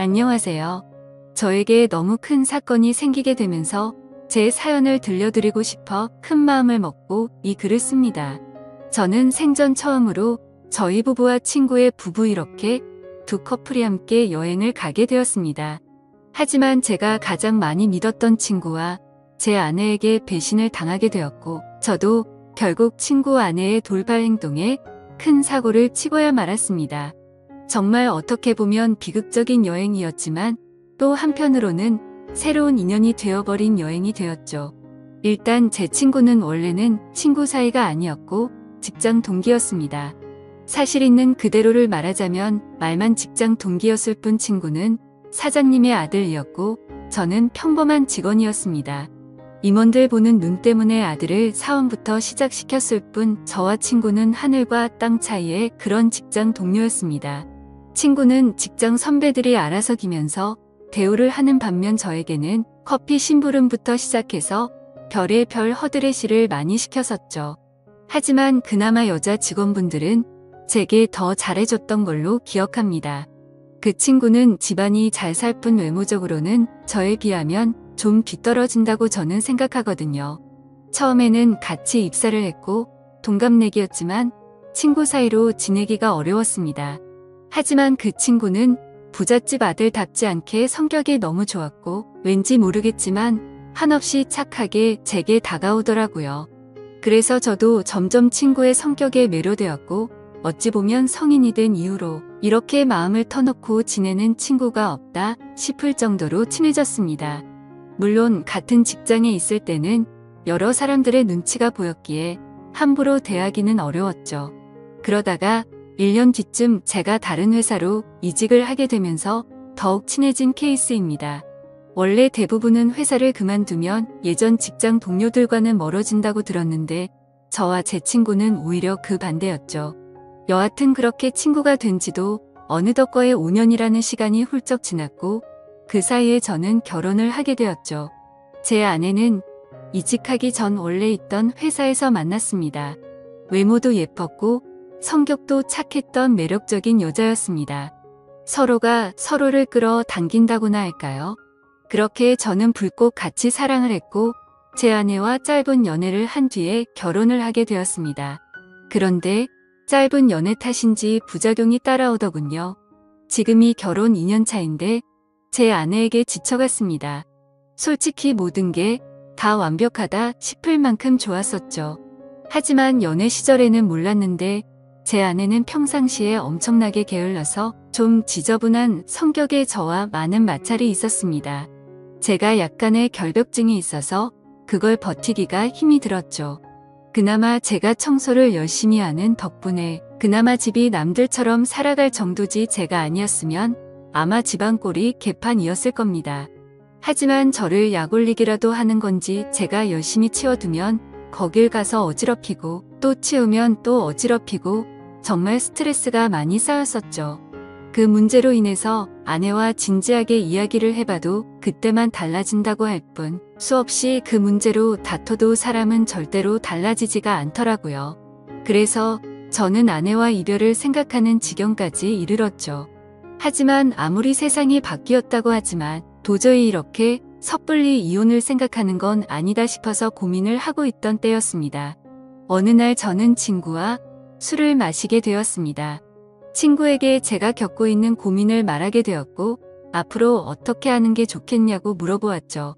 안녕하세요. 저에게 너무 큰 사건이 생기게 되면서 제 사연을 들려드리고 싶어 큰 마음을 먹고 이 글을 씁니다. 저는 생전 처음으로 저희 부부와 친구의 부부 이렇게 두 커플이 함께 여행을 가게 되었습니다. 하지만 제가 가장 많이 믿었던 친구와 제 아내에게 배신을 당하게 되었고, 저도 결국 친구 아내의 돌발 행동에 큰 사고를 치고야 말았습니다. 정말 어떻게 보면 비극적인 여행이었지만 또 한편으로는 새로운 인연이 되어버린 여행이 되었죠. 일단 제 친구는 원래는 친구 사이가 아니었고 직장 동기였습니다. 사실 있는 그대로를 말하자면 말만 직장 동기였을 뿐 친구는 사장님의 아들이었고 저는 평범한 직원이었습니다. 임원들 보는 눈 때문에 아들을 사원부터 시작시켰을 뿐 저와 친구는 하늘과 땅 차이의 그런 직장 동료였습니다. 친구는 직장 선배들이 알아서기면서 대우를 하는 반면 저에게는 커피 심부름부터 시작해서 별의 별 허드레시를 많이 시켰었죠. 하지만 그나마 여자 직원분들은 제게 더 잘해줬던 걸로 기억합니다. 그 친구는 집안이 잘 살 뿐 외모적으로는 저에 비하면 좀 뒤떨어진다고 저는 생각하거든요. 처음에는 같이 입사를 했고 동갑내기였지만 친구 사이로 지내기가 어려웠습니다. 하지만 그 친구는 부잣집 아들답지 않게 성격이 너무 좋았고 왠지 모르겠지만 한없이 착하게 제게 다가오더라고요. 그래서 저도 점점 친구의 성격에 매료되었고 어찌 보면 성인이 된 이후로 이렇게 마음을 터놓고 지내는 친구가 없다 싶을 정도로 친해졌습니다. 물론 같은 직장에 있을 때는 여러 사람들의 눈치가 보였기에 함부로 대하기는 어려웠죠. 그러다가 1년 뒤쯤 제가 다른 회사로 이직을 하게 되면서 더욱 친해진 케이스입니다. 원래 대부분은 회사를 그만두면 예전 직장 동료들과는 멀어진다고 들었는데 저와 제 친구는 오히려 그 반대였죠. 여하튼 그렇게 친구가 된 지도 어느덧 거의 5년이라는 시간이 훌쩍 지났고 그 사이에 저는 결혼을 하게 되었죠. 제 아내는 이직하기 전 원래 있던 회사에서 만났습니다. 외모도 예뻤고 성격도 착했던 매력적인 여자였습니다. 서로가 서로를 끌어당긴다고나 할까요? 그렇게 저는 불꽃 같이 사랑을 했고 제 아내와 짧은 연애를 한 뒤에 결혼을 하게 되었습니다. 그런데 짧은 연애 탓인지 부작용이 따라오더군요. 지금이 결혼 2년 차인데 제 아내에게 지쳐갔습니다. 솔직히 모든 게 다 완벽하다 싶을 만큼 좋았었죠. 하지만 연애 시절에는 몰랐는데 제 아내는 평상시에 엄청나게 게을러서 좀 지저분한 성격의 저와 많은 마찰이 있었습니다. 제가 약간의 결벽증이 있어서 그걸 버티기가 힘이 들었죠. 그나마 제가 청소를 열심히 하는 덕분에 그나마 집이 남들처럼 살아갈 정도지 제가 아니었으면 아마 집안 꼴이 개판이었을 겁니다. 하지만 저를 약올리기라도 하는 건지 제가 열심히 치워두면 거길 가서 어지럽히고 또 치우면 또 어지럽히고 정말 스트레스가 많이 쌓였었죠. 그 문제로 인해서 아내와 진지하게 이야기를 해봐도 그때만 달라진다고 할 뿐 수없이 그 문제로 다퉈도 사람은 절대로 달라지지가 않더라고요. 그래서 저는 아내와 이별을 생각하는 지경까지 이르렀죠. 하지만 아무리 세상이 바뀌었다고 하지만 도저히 이렇게 섣불리 이혼을 생각하는 건 아니다 싶어서 고민을 하고 있던 때였습니다. 어느 날 저는 친구와 술을 마시게 되었습니다. 친구에게 제가 겪고 있는 고민을 말하게 되었고 앞으로 어떻게 하는 게 좋겠냐고 물어보았죠.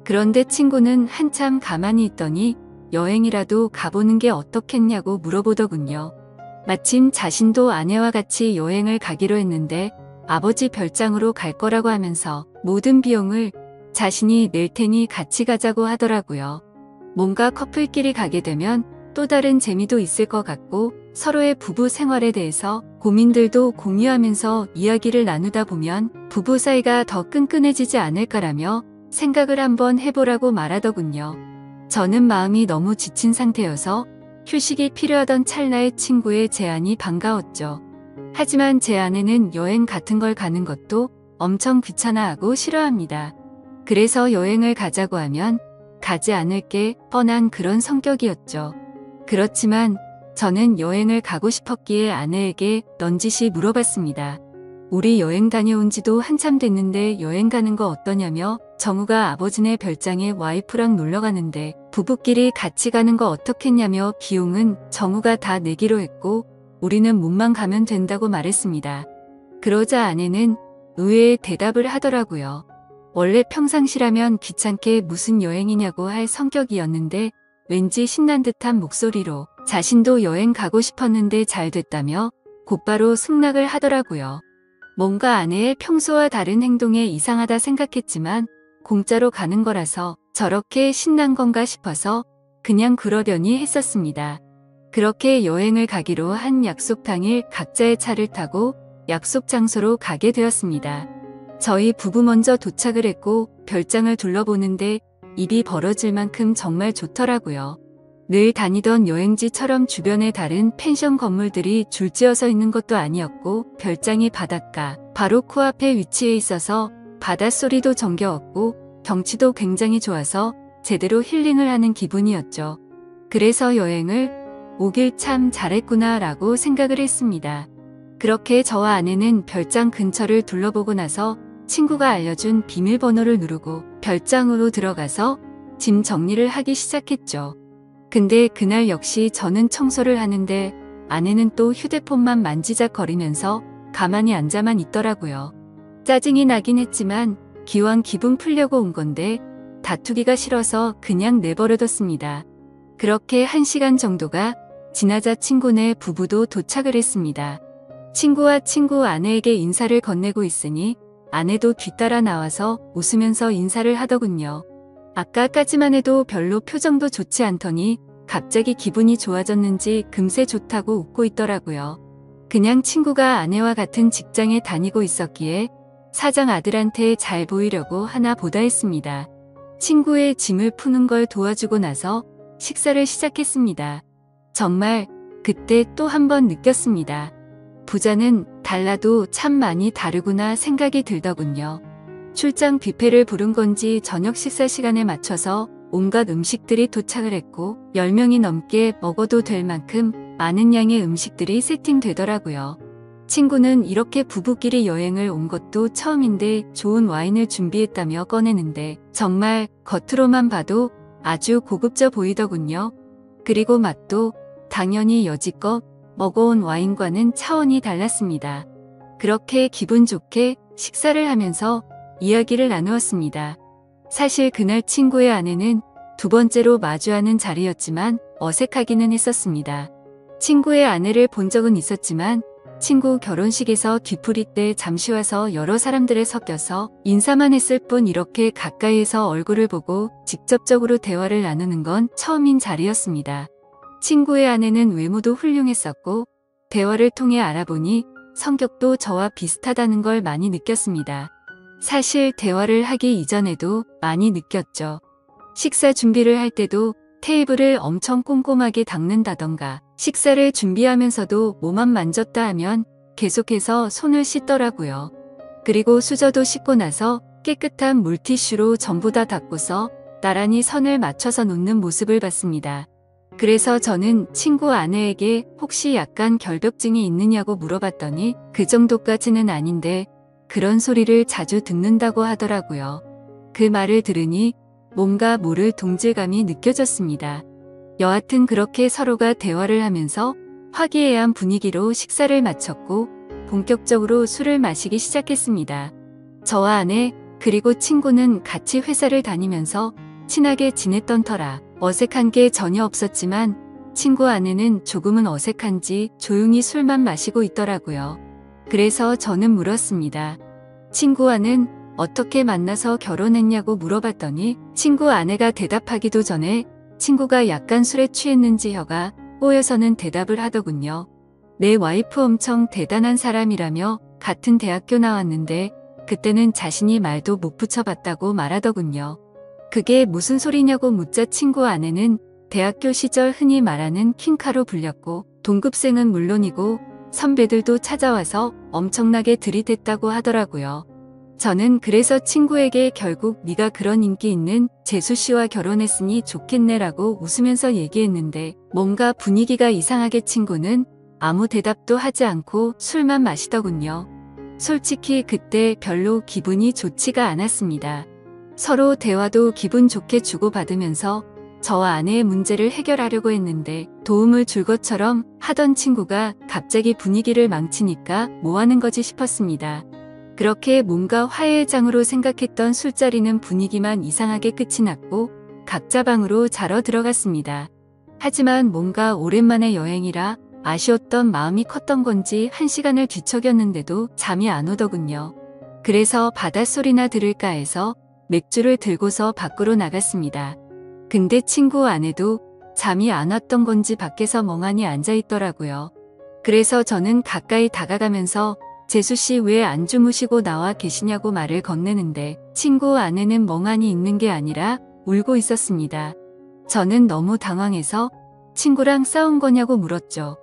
그런데 친구는 한참 가만히 있더니 여행이라도 가보는 게 어떻겠냐고 물어보더군요. 마침 자신도 아내와 같이 여행을 가기로 했는데 아버지 별장으로 갈 거라고 하면서 모든 비용을 자신이 낼 테니 같이 가자고 하더라고요. 뭔가 커플끼리 가게 되면 또 다른 재미도 있을 것 같고 서로의 부부 생활에 대해서 고민들도 공유하면서 이야기를 나누다 보면 부부 사이가 더 끈끈해지지 않을까라며 생각을 한번 해보라고 말하더군요. 저는 마음이 너무 지친 상태여서 휴식이 필요하던 찰나에 친구의 제안이 반가웠죠. 하지만 제 아내는 여행 같은 걸 가는 것도 엄청 귀찮아하고 싫어합니다. 그래서 여행을 가자고 하면 가지 않을 게 뻔한 그런 성격이었죠. 그렇지만 저는 여행을 가고 싶었기에 아내에게 넌지시 물어봤습니다. 우리 여행 다녀온 지도 한참 됐는데 여행 가는 거 어떠냐며 정우가 아버지네 별장에 와이프랑 놀러 가는데 부부끼리 같이 가는 거 어떻겠냐며 비용은 정우가 다 내기로 했고 우리는 몸만 가면 된다고 말했습니다. 그러자 아내는 의외의 대답을 하더라고요. 원래 평상시라면 귀찮게 무슨 여행이냐고 할 성격이었는데 왠지 신난 듯한 목소리로 자신도 여행 가고 싶었는데 잘 됐다며 곧바로 승낙을 하더라고요. 뭔가 아내의 평소와 다른 행동에 이상하다 생각했지만 공짜로 가는 거라서 저렇게 신난 건가 싶어서 그냥 그러려니 했었습니다. 그렇게 여행을 가기로 한 약속 당일 각자의 차를 타고 약속 장소로 가게 되었습니다. 저희 부부 먼저 도착을 했고 별장을 둘러보는데 입이 벌어질 만큼 정말 좋더라고요. 늘 다니던 여행지처럼 주변에 다른 펜션 건물들이 줄지어서 있는 것도 아니었고 별장이 바닷가 바로 코앞에 위치해 있어서 바닷소리도 정겨웠고 경치도 굉장히 좋아서 제대로 힐링을 하는 기분이었죠. 그래서 여행을 오길 참 잘했구나 라고 생각을 했습니다. 그렇게 저와 아내는 별장 근처를 둘러보고 나서 친구가 알려준 비밀번호를 누르고 별장으로 들어가서 짐 정리를 하기 시작했죠. 근데 그날 역시 저는 청소를 하는데 아내는 또 휴대폰만 만지작거리면서 가만히 앉아만 있더라고요. 짜증이 나긴 했지만 기왕 기분 풀려고 온 건데 다투기가 싫어서 그냥 내버려뒀습니다. 그렇게 1시간 정도가 지나자 친구네 부부도 도착을 했습니다. 친구와 친구 아내에게 인사를 건네고 있으니 아내도 뒤따라 나와서 웃으면서 인사를 하더군요. 아까까지만 해도 별로 표정도 좋지 않더니 갑자기 기분이 좋아졌는지 금세 좋다고 웃고 있더라고요. 그냥 친구가 아내와 같은 직장에 다니고 있었기에 사장 아들한테 잘 보이려고 하나 보다 했습니다. 친구의 짐을 푸는 걸 도와주고 나서 식사를 시작했습니다. 정말 그때 또 한 번 느꼈습니다. 부자는 달라도 참 많이 다르구나 생각이 들더군요. 출장 뷔페를 부른 건지 저녁 식사 시간에 맞춰서 온갖 음식들이 도착을 했고 10명이 넘게 먹어도 될 만큼 많은 양의 음식들이 세팅되더라고요. 친구는 이렇게 부부끼리 여행을 온 것도 처음인데 좋은 와인을 준비했다며 꺼내는데 정말 겉으로만 봐도 아주 고급져 보이더군요. 그리고 맛도 당연히 여지껏 먹어온 와인과는 차원이 달랐습니다. 그렇게 기분 좋게 식사를 하면서 이야기를 나누었습니다. 사실 그날 친구의 아내는 두 번째로 마주하는 자리였지만 어색하기는 했었습니다. 친구의 아내를 본 적은 있었지만 친구 결혼식에서 뒤풀이 때 잠시 와서 여러 사람들에 섞여서 인사만 했을 뿐 이렇게 가까이에서 얼굴을 보고 직접적으로 대화를 나누는 건 처음인 자리였습니다. 친구의 아내는 외모도 훌륭했었고 대화를 통해 알아보니 성격도 저와 비슷하다는 걸 많이 느꼈습니다. 사실 대화를 하기 이전에도 많이 느꼈죠. 식사 준비를 할 때도 테이블을 엄청 꼼꼼하게 닦는다던가 식사를 준비하면서도 뭐만 만졌다 하면 계속해서 손을 씻더라고요. 그리고 수저도 씻고 나서 깨끗한 물티슈로 전부 다 닦고서 나란히 선을 맞춰서 놓는 모습을 봤습니다. 그래서 저는 친구 아내에게 혹시 약간 결벽증이 있느냐고 물어봤더니 그 정도까지는 아닌데 그런 소리를 자주 듣는다고 하더라고요. 그 말을 들으니 뭔가 모를 동질감이 느껴졌습니다. 여하튼 그렇게 서로가 대화를 하면서 화기애애한 분위기로 식사를 마쳤고 본격적으로 술을 마시기 시작했습니다. 저와 아내 그리고 친구는 같이 회사를 다니면서 친하게 지냈던 터라 어색한 게 전혀 없었지만 친구 아내는 조금은 어색한지 조용히 술만 마시고 있더라고요. 그래서 저는 물었습니다. 친구와는 어떻게 만나서 결혼했냐고 물어봤더니 친구 아내가 대답하기도 전에 친구가 약간 술에 취했는지 혀가 꼬여서는 대답을 하더군요. 내 와이프 엄청 대단한 사람이라며 같은 대학교 나왔는데 그때는 자신이 말도 못 붙여봤다고 말하더군요. 그게 무슨 소리냐고 묻자 친구 아내는 대학교 시절 흔히 말하는 킹카로 불렸고 동급생은 물론이고 선배들도 찾아와서 엄청나게 들이댔다고 하더라고요. 저는 그래서 친구에게 결국 네가 그런 인기 있는 재수 씨와 결혼했으니 좋겠네라고 웃으면서 얘기했는데 뭔가 분위기가 이상하게 친구는 아무 대답도 하지 않고 술만 마시더군요. 솔직히 그때 별로 기분이 좋지가 않았습니다. 서로 대화도 기분 좋게 주고받으면서 저와 아내의 문제를 해결하려고 했는데 도움을 줄 것처럼 하던 친구가 갑자기 분위기를 망치니까 뭐 하는 거지 싶었습니다. 그렇게 뭔가 화해의 장으로 생각했던 술자리는 분위기만 이상하게 끝이 났고 각자 방으로 자러 들어갔습니다. 하지만 뭔가 오랜만에 여행이라 아쉬웠던 마음이 컸던 건지 1시간을 뒤척였는데도 잠이 안 오더군요. 그래서 바닷소리나 들을까 해서 맥주를 들고서 밖으로 나갔습니다. 근데 친구 아내도 잠이 안 왔던 건지 밖에서 멍하니 앉아 있더라고요. 그래서 저는 가까이 다가가면서 재수씨 왜 안 주무시고 나와 계시냐고 말을 건네는데 친구 아내는 멍하니 있는 게 아니라 울고 있었습니다. 저는 너무 당황해서 친구랑 싸운 거냐고 물었죠.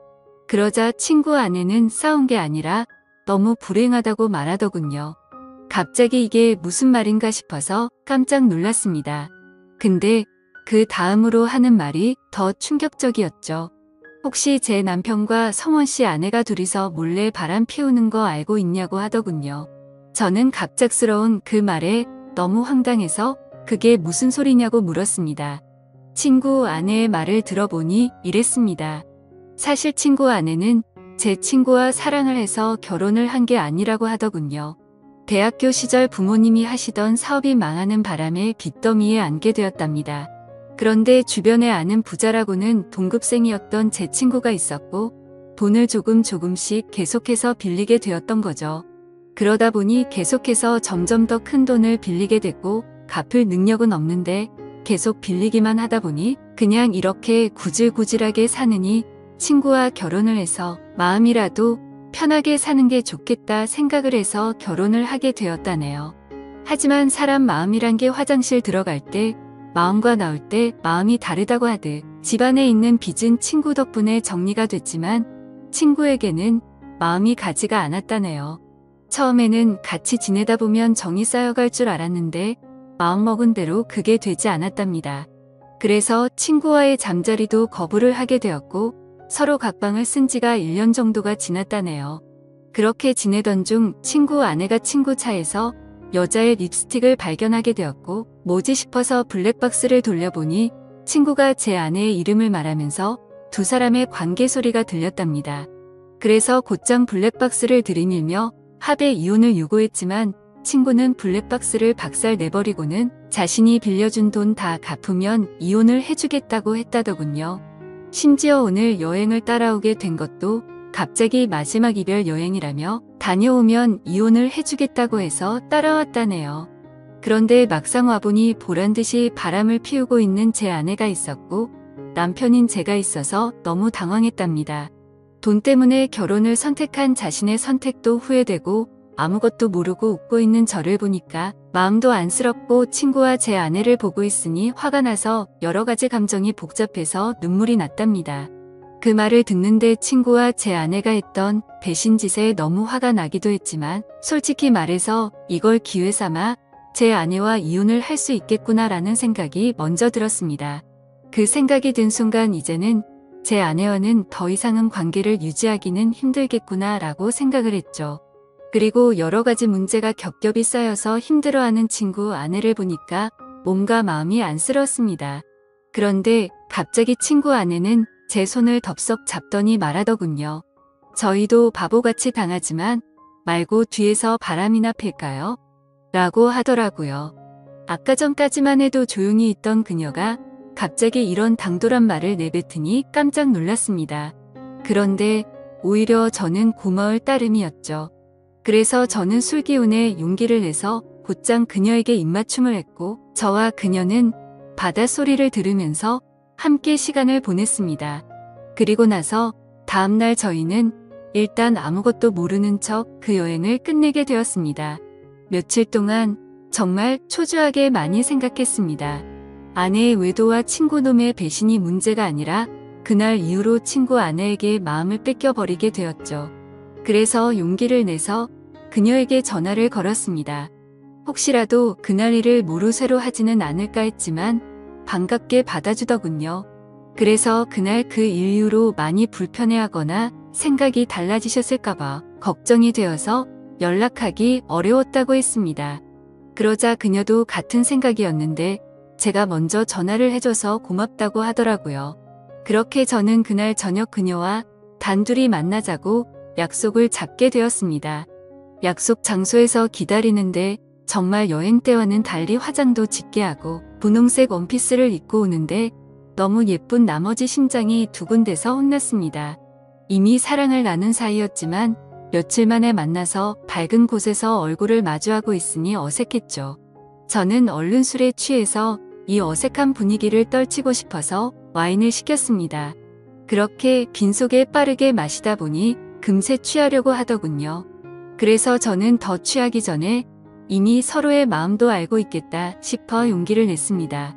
그러자 친구 아내는 싸운 게 아니라 너무 불행하다고 말하더군요. 갑자기 이게 무슨 말인가 싶어서 깜짝 놀랐습니다. 근데 그 다음으로 하는 말이 더 충격적이었죠. 혹시 제 남편과 성원 씨 아내가 둘이서 몰래 바람 피우는 거 알고 있냐고 하더군요. 저는 갑작스러운 그 말에 너무 황당해서 그게 무슨 소리냐고 물었습니다. 친구 아내의 말을 들어보니 이랬습니다. 사실 친구 아내는 제 친구와 사랑을 해서 결혼을 한 게 아니라고 하더군요. 대학교 시절 부모님이 하시던 사업이 망하는 바람에 빚더미에 앉게 되었답니다. 그런데 주변에 아는 부자라고는 동급생이었던 제 친구가 있었고 돈을 조금씩 계속해서 빌리게 되었던 거죠. 그러다 보니 계속해서 점점 더 큰 돈을 빌리게 됐고 갚을 능력은 없는데 계속 빌리기만 하다 보니 그냥 이렇게 구질구질하게 사느니 친구와 결혼을 해서 마음이라도 편하게 사는 게 좋겠다 생각을 해서 결혼을 하게 되었다네요. 하지만 사람 마음이란 게 화장실 들어갈 때 마음과 나올 때 마음이 다르다고 하듯 집안에 있는 빚은 친구 덕분에 정리가 됐지만 친구에게는 마음이 가지가 않았다네요. 처음에는 같이 지내다 보면 정이 쌓여갈 줄 알았는데 마음먹은 대로 그게 되지 않았답니다. 그래서 친구와의 잠자리도 거부를 하게 되었고 서로 각방을 쓴 지가 1년 정도가 지났다네요. 그렇게 지내던 중 친구 아내가 친구 차에서 여자의 립스틱을 발견하게 되었고 뭐지 싶어서 블랙박스를 돌려보니 친구가 제 아내의 이름을 말하면서 두 사람의 관계 소리가 들렸답니다. 그래서 곧장 블랙박스를 들이밀며 합의 이혼을 요구했지만 친구는 블랙박스를 박살 내버리고는 자신이 빌려준 돈 다 갚으면 이혼을 해주겠다고 했다더군요. 심지어 오늘 여행을 따라오게 된 것도 갑자기 마지막 이별 여행이라며 다녀오면 이혼을 해주겠다고 해서 따라왔다네요. 그런데 막상 와보니 보란듯이 바람을 피우고 있는 제 아내가 있었고 남편인 제가 있어서 너무 당황했답니다. 돈 때문에 결혼을 선택한 자신의 선택도 후회되고 아무것도 모르고 웃고 있는 저를 보니까 마음도 안쓰럽고 친구와 제 아내를 보고 있으니 화가 나서 여러 가지 감정이 복잡해서 눈물이 났답니다. 그 말을 듣는데 친구와 제 아내가 했던 배신짓에 너무 화가 나기도 했지만 솔직히 말해서 이걸 기회 삼아 제 아내와 이혼을 할 수 있겠구나라는 생각이 먼저 들었습니다. 그 생각이 든 순간 이제는 제 아내와는 더 이상은 관계를 유지하기는 힘들겠구나라고 생각을 했죠. 그리고 여러 가지 문제가 겹겹이 쌓여서 힘들어하는 친구 아내를 보니까 몸과 마음이 안쓰러웠습니다. 그런데 갑자기 친구 아내는 제 손을 덥석 잡더니 말하더군요. 저희도 바보같이 당하지만 말고 뒤에서 바람이나 필까요? 라고 하더라고요. 아까 전까지만 해도 조용히 있던 그녀가 갑자기 이런 당돌한 말을 내뱉으니 깜짝 놀랐습니다. 그런데 오히려 저는 고마울 따름이었죠. 그래서 저는 술기운에 용기를 내서 곧장 그녀에게 입맞춤을 했고 저와 그녀는 바닷소리를 들으면서 함께 시간을 보냈습니다. 그리고 나서 다음날 저희는 일단 아무것도 모르는 척 그 여행을 끝내게 되었습니다. 며칠 동안 정말 초조하게 많이 생각했습니다. 아내의 외도와 친구놈의 배신이 문제가 아니라 그날 이후로 친구 아내에게 마음을 뺏겨버리게 되었죠. 그래서 용기를 내서 그녀에게 전화를 걸었습니다. 혹시라도 그날 일을 모르쇠로 하지는 않을까 했지만 반갑게 받아주더군요. 그래서 그날 그 이후로 많이 불편해하거나 생각이 달라지셨을까봐 걱정이 되어서 연락하기 어려웠다고 했습니다. 그러자 그녀도 같은 생각이었는데 제가 먼저 전화를 해줘서 고맙다고 하더라고요. 그렇게 저는 그날 저녁 그녀와 단둘이 만나자고 약속을 잡게 되었습니다. 약속 장소에서 기다리는데 정말 여행 때와는 달리 화장도 짙게 하고 분홍색 원피스를 입고 오는데 너무 예쁜 나머지 심장이 두근대서 혼났습니다. 이미 사랑을 나눈 사이였지만 며칠 만에 만나서 밝은 곳에서 얼굴을 마주하고 있으니 어색했죠. 저는 얼른 술에 취해서 이 어색한 분위기를 떨치고 싶어서 와인을 시켰습니다. 그렇게 빈속에 빠르게 마시다 보니 금세 취하려고 하더군요. 그래서 저는 더 취하기 전에 이미 서로의 마음도 알고 있겠다 싶어 용기를 냈습니다.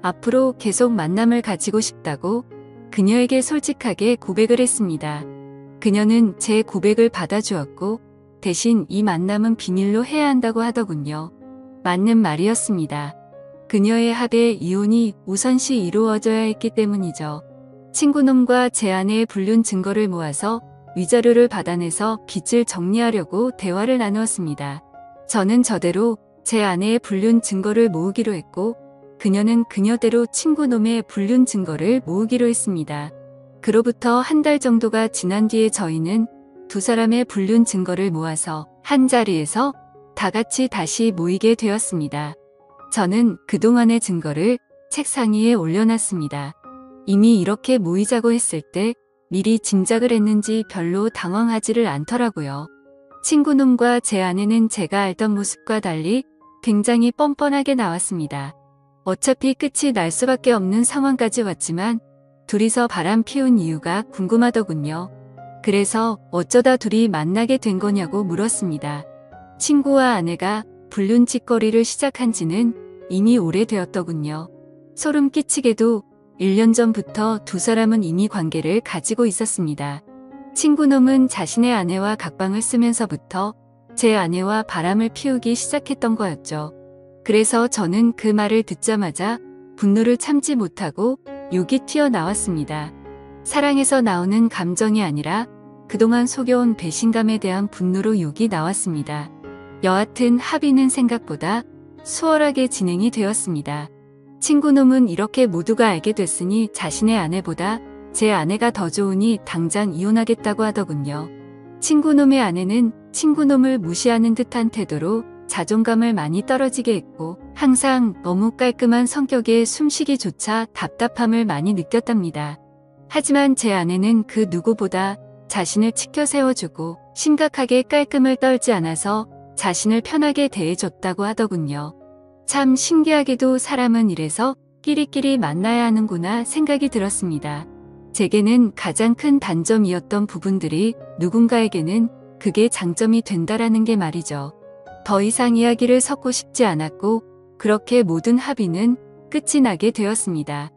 앞으로 계속 만남을 가지고 싶다고 그녀에게 솔직하게 고백을 했습니다. 그녀는 제 고백을 받아주었고 대신 이 만남은 비밀로 해야 한다고 하더군요. 맞는 말이었습니다. 그녀의 합의 이혼이 우선시 이루어져야 했기 때문이죠. 친구놈과 제 아내의 불륜 증거를 모아서 위자료를 받아내서 빚을 정리하려고 대화를 나누었습니다. 저는 저대로 제 아내의 불륜 증거를 모으기로 했고 그녀는 그녀대로 친구놈의 불륜 증거를 모으기로 했습니다. 그로부터 한 달 정도가 지난 뒤에 저희는 두 사람의 불륜 증거를 모아서 한 자리에서 다 같이 다시 모이게 되었습니다. 저는 그동안의 증거를 책상 위에 올려놨습니다. 이미 이렇게 모이자고 했을 때 미리 짐작을 했는지 별로 당황하지를 않더라고요. 친구놈과 제 아내는 제가 알던 모습과 달리 굉장히 뻔뻔하게 나왔습니다. 어차피 끝이 날 수밖에 없는 상황까지 왔지만 둘이서 바람 피운 이유가 궁금하더군요. 그래서 어쩌다 둘이 만나게 된 거냐고 물었습니다. 친구와 아내가 불륜짓거리를 시작한 지는 이미 오래되었더군요. 소름 끼치게도 1년 전부터 두 사람은 이미 관계를 가지고 있었습니다. 친구놈은 자신의 아내와 각방을 쓰면서부터 제 아내와 바람을 피우기 시작했던 거였죠. 그래서 저는 그 말을 듣자마자 분노를 참지 못하고 욕이 튀어나왔습니다. 사랑에서 나오는 감정이 아니라 그동안 속여온 배신감에 대한 분노로 욕이 나왔습니다. 여하튼 합의는 생각보다 수월하게 진행이 되었습니다. 친구놈은 이렇게 모두가 알게 됐으니 자신의 아내보다 제 아내가 더 좋으니 당장 이혼하겠다고 하더군요. 친구놈의 아내는 친구놈을 무시하는 듯한 태도로 자존감을 많이 떨어지게 했고 항상 너무 깔끔한 성격에 숨쉬기조차 답답함을 많이 느꼈답니다. 하지만 제 아내는 그 누구보다 자신을 치켜 세워주고 심각하게 깔끔을 떨지 않아서 자신을 편하게 대해줬다고 하더군요. 참 신기하게도 사람은 이래서 끼리끼리 만나야 하는구나 생각이 들었습니다. 제게는 가장 큰 단점이었던 부분들이 누군가에게는 그게 장점이 된다라는 게 말이죠. 더 이상 이야기를 섞고 싶지 않았고 그렇게 모든 합의는 끝이 나게 되었습니다.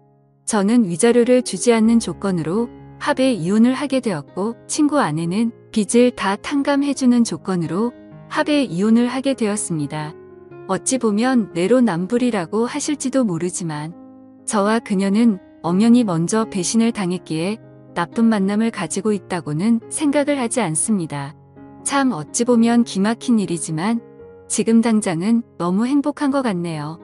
저는 위자료를 주지 않는 조건으로 합의 이혼을 하게 되었고 친구 아내는 빚을 다 탕감해주는 조건으로 합의 이혼을 하게 되었습니다. 어찌 보면 내로남불이라고 하실지도 모르지만 저와 그녀는 엄연히 먼저 배신을 당했기에 나쁜 만남을 가지고 있다고는 생각을 하지 않습니다. 참 어찌 보면 기막힌 일이지만 지금 당장은 너무 행복한 것 같네요.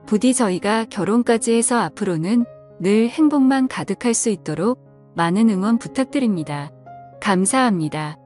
부디 저희가 결혼까지 해서 앞으로는 늘 행복만 가득할 수 있도록 많은 응원 부탁드립니다. 감사합니다.